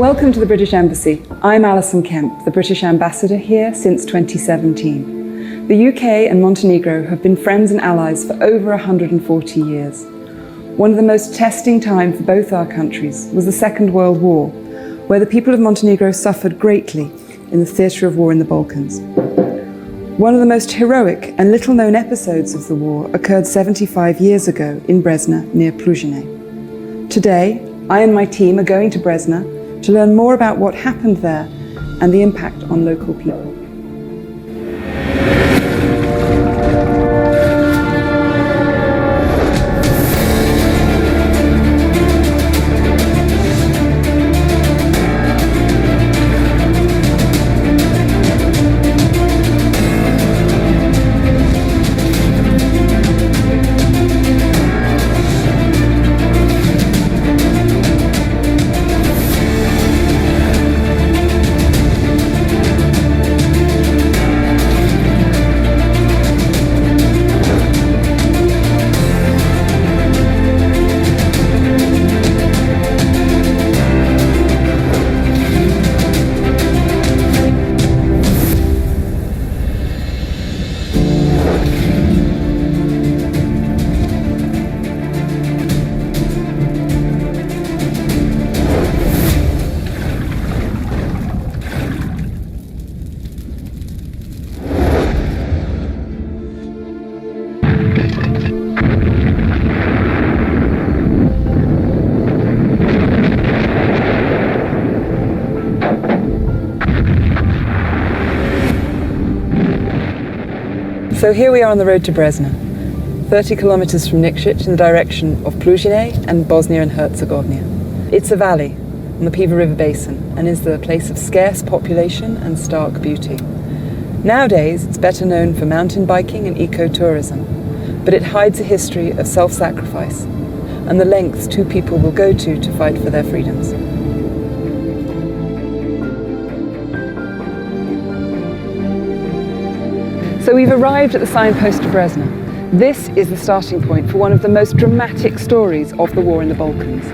Welcome to the British Embassy. I'm Alison Kemp, the British Ambassador here since 2017. The UK and Montenegro have been friends and allies for over 140 years. One of the most testing times for both our countries was the Second World War, where the people of Montenegro suffered greatly in the theatre of war in the Balkans. One of the most heroic and little-known episodes of the war occurred 75 years ago in Brezna, near Plujine. Today, I and my team are going to Brezna to learn more about what happened there and the impact on local people. So here we are on the road to Brezna, 30 kilometers from Nikšić in the direction of Plujine and Bosnia and Herzegovina. It's a valley on the Piva River basin and is the place of scarce population and stark beauty. Nowadays, it's better known for mountain biking and ecotourism, but it hides a history of self-sacrifice and the lengths two people will go to fight for their freedoms. So we've arrived at the signpost of Brezna. This is the starting point for one of the most dramatic stories of the war in the Balkans.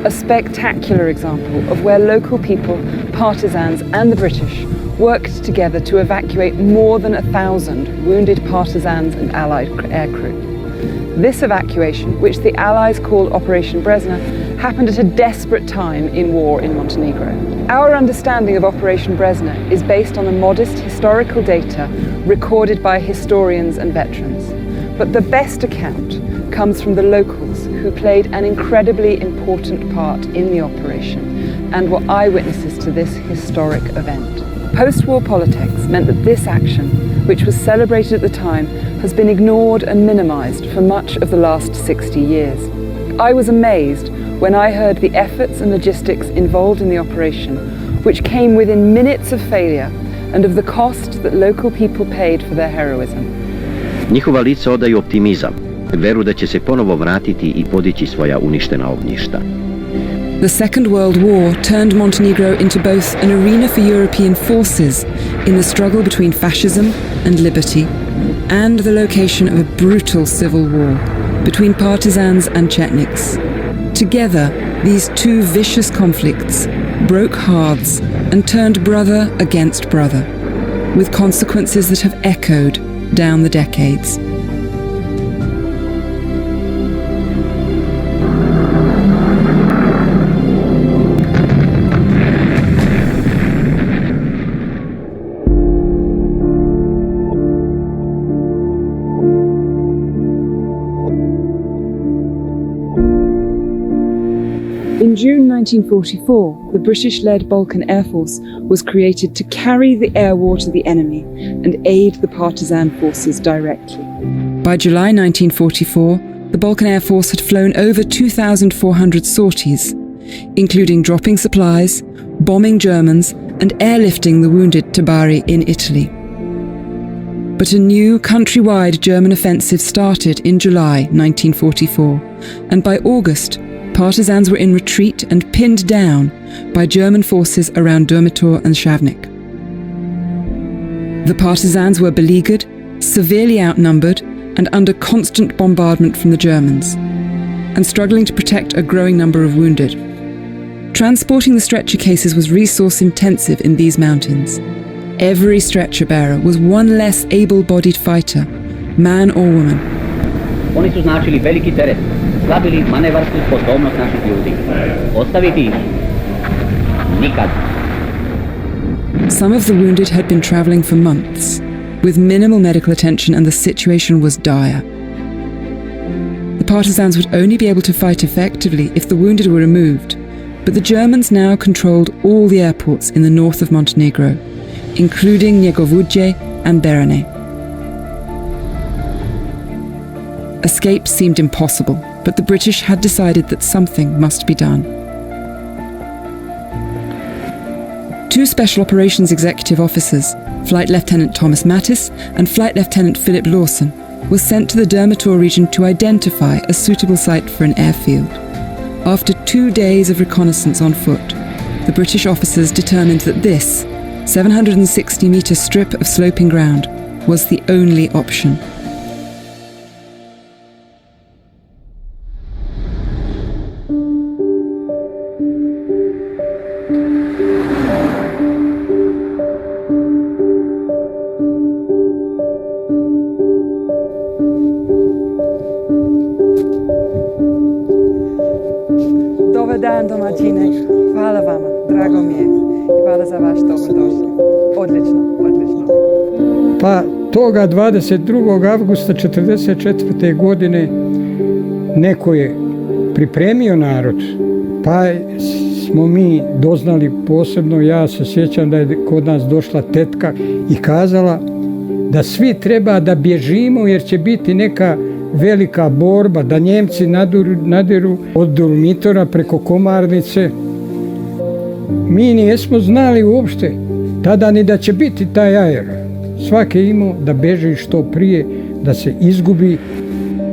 A spectacular example of where local people, partisans and the British worked together to evacuate more than 1,000 wounded partisans and Allied aircrew. This evacuation, which the Allies called Operation Brezna, happened at a desperate time in war in Montenegro. Our understanding of Operation Brezna is based on the modest historical data recorded by historians and veterans. But the best account comes from the locals who played an incredibly important part in the operation and were eyewitnesses to this historic event. Post-war politics meant that this action, which was celebrated at the time, has been ignored and minimized for much of the last 60 years. I was amazed when I heard the efforts and logistics involved in the operation, which came within minutes of failure and of the cost that local people paid for their heroism. Njihova lica odaju optimizam, veru da će se ponovo vratiti I podići svoja uništena ognjišta. The Second World War turned Montenegro into both an arena for European forces in the struggle between fascism and liberty, and the location of a brutal civil war between partisans and Chetniks. Together, these two vicious conflicts broke hearts and turned brother against brother, with consequences that have echoed down the decades. In June 1944, the British-led Balkan Air Force was created to carry the air war to the enemy and aid the partisan forces directly. By July 1944, the Balkan Air Force had flown over 2,400 sorties, including dropping supplies, bombing Germans, and airlifting the wounded to Bari in Italy. But a new countrywide German offensive started in July 1944, and by August, partisans were in retreat and pinned down by German forces around Durmitor and Shavnik. The partisans were beleaguered, severely outnumbered, and under constant bombardment from the Germans, and struggling to protect a growing number of wounded. Transporting the stretcher cases was resource intensive in these mountains. Every stretcher bearer was one less able-bodied fighter, man or woman. Oni su značili veliki teret, slabili manevarsku sposobnost naših ljudi. Ostaviti ih? Nikad. Some of the wounded had been traveling for months, with minimal medical attention, and the situation was dire. The partisans would only be able to fight effectively if the wounded were removed, but the Germans now controlled all the airports in the north of Montenegro, including Nemoguća and Brezna. Escape seemed impossible, but the British had decided that something must be done. Two Special Operations Executive Officers, Flight Lieutenant Thomas Mattis and Flight Lieutenant Philip Lawson, were sent to the Dermator region to identify a suitable site for an airfield. After 2 days of reconnaissance on foot, the British officers determined that this 760-metre strip of sloping ground was the only option. Dobar dan, domaćine. Hvala vama, drago mi je. Hvala za vaš dobrodošli. Odlično. Pa toga 22. avgusta 1944. godine neko je pripremio narod, pa smo mi doznali posebno, ja se sjećam da je kod nas došla tetka i kazala da svi treba da bježimo jer će biti neka velika borba, da Njemci nadiru od Dolomitora preko Komarnice. Mi nijesmo znali uopšte tada ni da će biti taj aer. Svaki je imao da beži što prije, da se izgubi.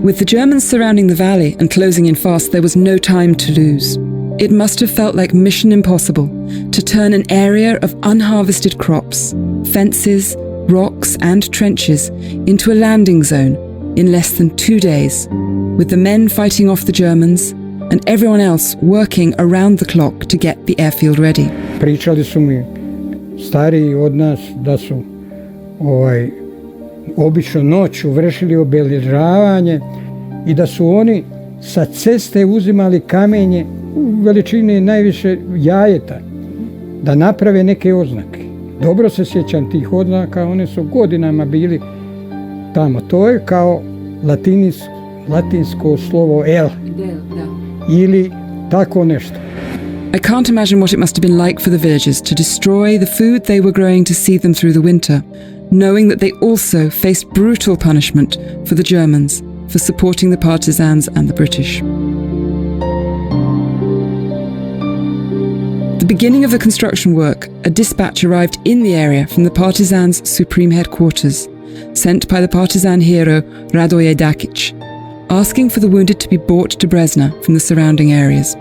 With the Germans surrounding the valley and closing in fast, there was no time to lose. It must have felt like mission impossible to turn an area of unharvested crops, fences, rocks and trenches into a landing zone in less than 2 days, with the men fighting off the Germans and everyone else working around the clock to get the airfield ready. Pričali su mi stariji od nas da su obično noću vršili obilježavanje i da su oni sa ceste uzimali kamenje u veličini najviše jajeta da naprave neke oznake. Dobro se sjećam tih oznaka, one su godinama bili tamo. To je kao latinsko slovo L ili tako nešto. I can't imagine what it must have been like for the villagers to destroy the food they were growing to see them through the winter, knowing that they also faced brutal punishment for the Germans for supporting the partisans and the British. At the beginning of the construction work, a dispatch arrived in the area from the partisans' supreme headquarters, sent by the partisan hero Radoje Dakić, asking for the wounded to be brought to Brezna from the surrounding areas.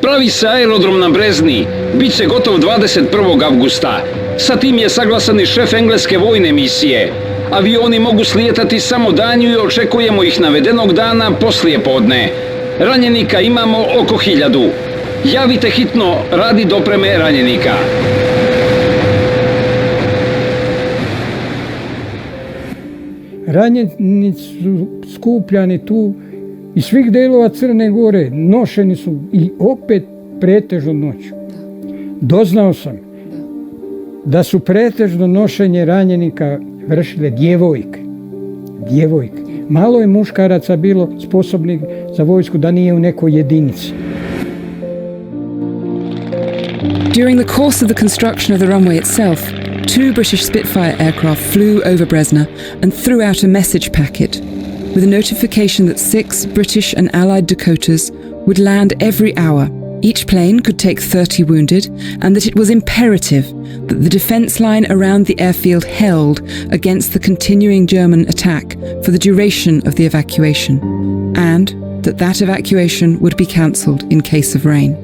Pravi se aerodrom na Brezni, bit će gotov 21. avgusta. Sa tim je saglasan i šef engleske vojne misije. Avioni mogu slijetati samo danju i očekujemo ih navedenog dana poslije podne. Ranjenika imamo oko 1000. Javite hitno radi dopreme ranjenika. Ranjenici su skupljani tu iz svih delova Crne Gore, nošeni su i opet pretežno noću. Doznao sam da su pretežno nošenje ranjenika vršile djevojke. Malo je muškaraca bilo sposobnih za vojsku da nije u nekoj jedinici. During the course of the construction of the runway itself, 2 British Spitfire aircraft flew over Brezna and threw out a message packet with a notification that 6 British and Allied Dakotas would land every hour. Each plane could take 30 wounded, and that it was imperative that the defence line around the airfield held against the continuing German attack for the duration of the evacuation, and that evacuation would be cancelled in case of rain.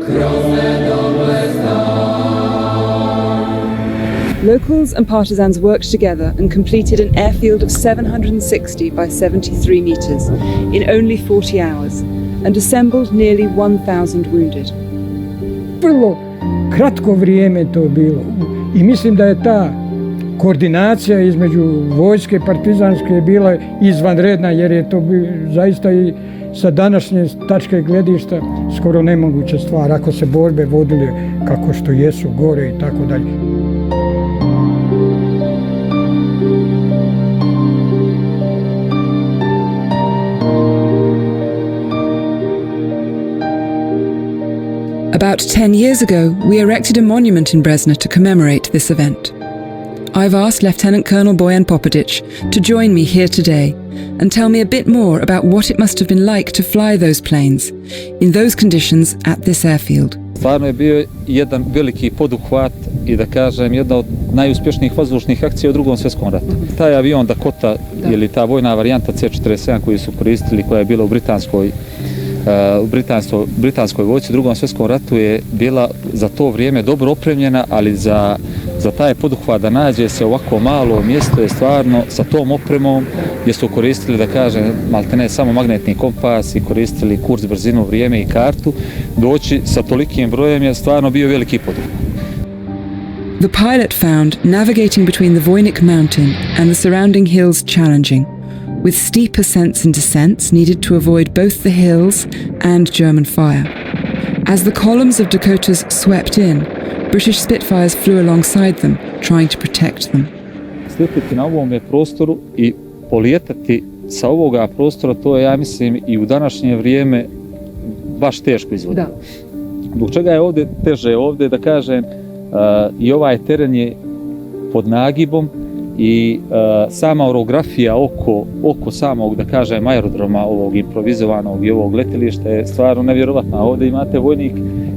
Krosne do Brezna. Locals and partisans worked together and completed an airfield of 760 by 73 meters in only 40 hours and assembled nearly 1,000 wounded. Vrlo kratko vrijeme to bilo i mislim da je ta koordinacija između vojske partizanske bila izvanredna, jer je to zaista i sa današnje tačke gledišta skoro nemoguća stvar ako se borbe vodile kako što jesu gore i tako dalje. About 10 years ago, we erected a monument in Brezna to commemorate this event. I've asked Lieutenant Colonel Bojan Popović to join me here today and tell me a bit more about what it must have been like to fly those planes in those conditions at this airfield. Stvarno je bio jedan veliki poduhvat i da kažem jedna od najuspješnijih vazdušnih akcija u Drugom svjetskom ratu. Taj avion Dakota ili ta vojna varijanta C-47 koju su koristili, koja je bila u britanskoj vojsci u Drugom svjetskom ratu, je bila za to vrijeme dobro opremljena, ali za taj poduhvat da nađe se ovako malo mjesto je stvarno sa tom opremom, gdje su koristili, da kažem, maltene samo magnetni kompas i koristili kurs, brzinu, vrijeme i kartu, doći sa tolikim brojem je stvarno bio veliki poduhvat. The pilot found navigating between the Vojnik mountain and the surrounding hills challenging, with steep ascents and descents needed to avoid both the hills and German fire. As the columns of Dakotas swept in, British Spitfires flew alongside them, trying to protect them. Sletiti na ovome prostoru i polijetati sa ovoga prostora, to je, ja mislim, i u današnje vrijeme baš teško izvoditi. Zbog čega je ovdje teže? Ovdje, da kažem, i ovaj teren je pod nagibom i sama orografija oko samog, da kažem, aerodroma ovog improvizovanog i ovog letilišta je stvarno nevjerovatna. Ovdje imate Vojnik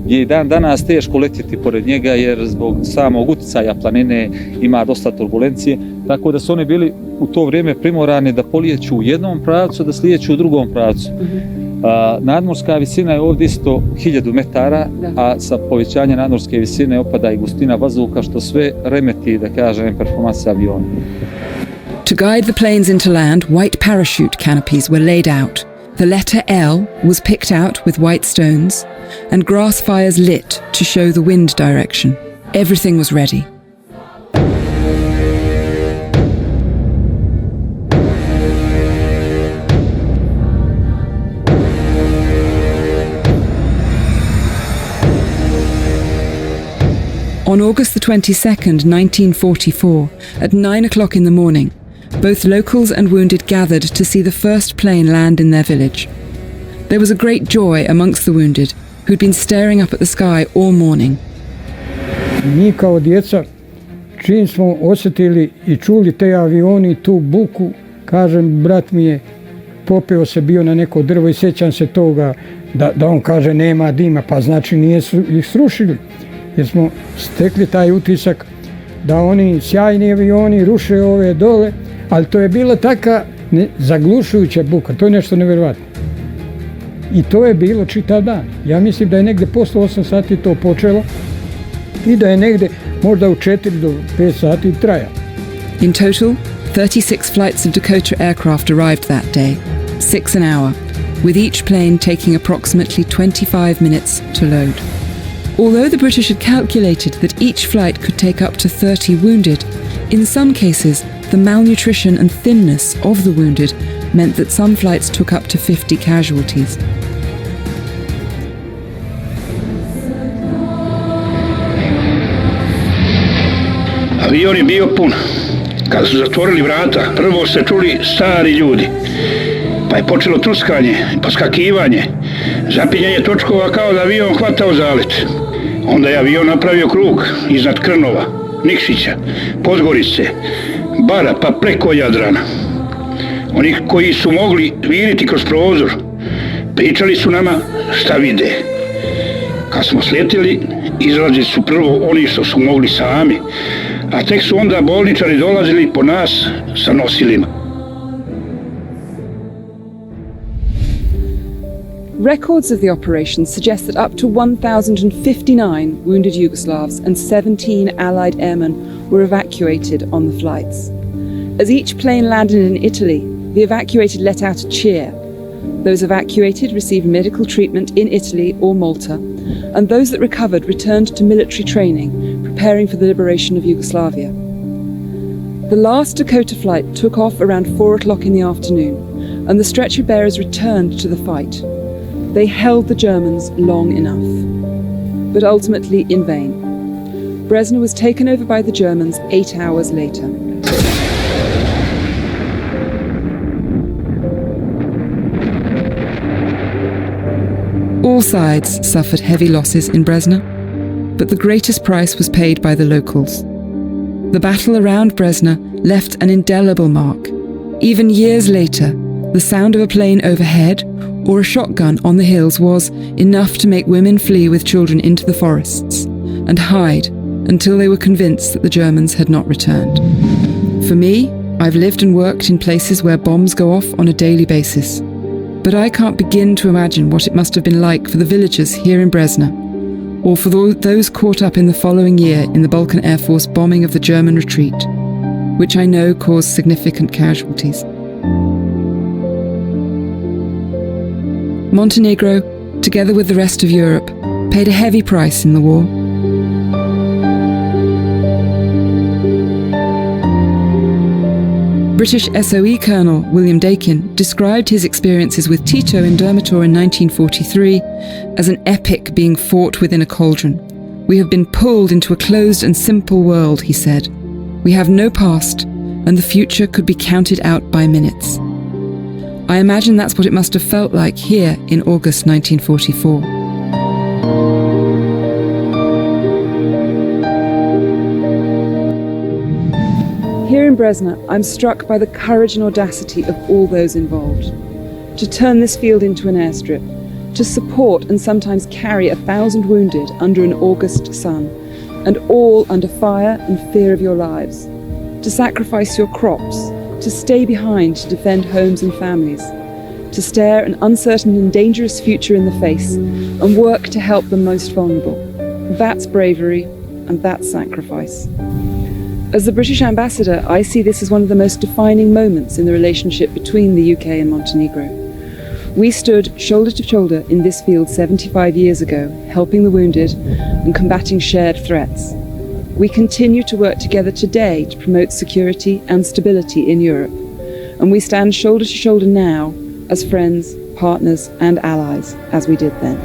gdje je dan danas teško letjeti pored njega, jer zbog samog utjecaja planine ima dosta turbulencije, tako da su oni bili u to vrijeme primorani da polijeću u jednom pravcu, da slijeću u drugom pravcu. Nadmorska visina je ovdje isto 1000 metara, a sa povećanjem nadmorske visine opada i gustina vazduha, što sve remeti, da kažem, performanse aviona. To guide the planes into land, white parachute canopies were laid out. The letter L was picked out with white stones, and grass fires lit to show the wind direction. Everything was ready. On August the 22nd, 1944, at 9 o'clock in the morning, both locals and wounded gathered to see the first plane land in their village. There was a great joy amongst the wounded, who'd been staring up at the sky all morning. Mi kao djeca, čim smo osjetili i čuli te avioni, tu buku, kažem, brat mi je popeo se bio na neko drvo i sjećam se toga da on kaže nema dima, pa znači nije ih srušili. Jer smo stekli taj utisak da oni sjajni avioni ruše ove dole, ali to je bila taka zaglušujuća buka, to je nešto nevjerovatno. I to je bilo čitav dan. Ja mislim da je negdje posle 8 sati to počelo i da je negdje možda u 4 do 5 sati trajalo. In total, 36 flights of Dakota aircraft arrived that day, 6 an hour, with each plane taking approximately 25 minutes to load. Although the British had calculated that each flight could take up to 30 wounded, in some cases the malnutrition and thinness of the wounded meant that some flights took up to 50 casualties. Avion je bio pun. Kad su zatvorili vrata, prvo se čuli stari ljudi, pa je počelo truskanje, poskakivanje, zapinjanje točkova kao da avion hvatao zalet. Onda je avion napravio krug iznad Krnova, Nikšića, Podgorice, Bara pa preko Jadrana. Oni koji su mogli vidjeti kroz prozor, pričali su nama šta vide. Kad smo sletjeli, izlazili su prvo oni što su mogli sami, a tek su onda bolničari dolazili po nas sa nosilima. Records of the operation suggest that up to 1,059 wounded Yugoslavs and 17 Allied airmen were evacuated on the flights. As each plane landed in Italy, the evacuated let out a cheer. Those evacuated received medical treatment in Italy or Malta, and those that recovered returned to military training, preparing for the liberation of Yugoslavia. The last Dakota flight took off around 4 o'clock in the afternoon, and the stretcher bearers returned to the fight. They held the Germans long enough, but ultimately in vain. Brezna was taken over by the Germans 8 hours later. All sides suffered heavy losses in Brezna, but the greatest price was paid by the locals. The battle around Brezna left an indelible mark. Even years later, the sound of a plane overhead or a shotgun on the hills was enough to make women flee with children into the forests and hide until they were convinced that the Germans had not returned. For me, I've lived and worked in places where bombs go off on a daily basis, but I can't begin to imagine what it must have been like for the villagers here in Brezna, or for those caught up in the following year in the Balkan Air Force bombing of the German retreat, which I know caused significant casualties. Montenegro, together with the rest of Europe, paid a heavy price in the war. British SOE Colonel William Dakin described his experiences with Tito in Dermator in 1943 as an epic being fought within a cauldron. "We have been pulled into a closed and simple world," he said. "We have no past, and the future could be counted out by minutes." I imagine that's what it must have felt like here in August 1944. Here in Brezna, I'm struck by the courage and audacity of all those involved. To turn this field into an airstrip, to support and sometimes carry 1,000 wounded under an August sun, and all under fire and fear of your lives. To sacrifice your crops, to stay behind to defend homes and families, to stare an uncertain and dangerous future in the face and work to help the most vulnerable. That's bravery and that's sacrifice. As the British ambassador, I see this as one of the most defining moments in the relationship between the UK and Montenegro. We stood shoulder to shoulder in this field 75 years ago, helping the wounded and combating shared threats. We continue to work together today to promote security and stability in Europe, and we stand shoulder to shoulder now as friends, partners and allies, as we did then.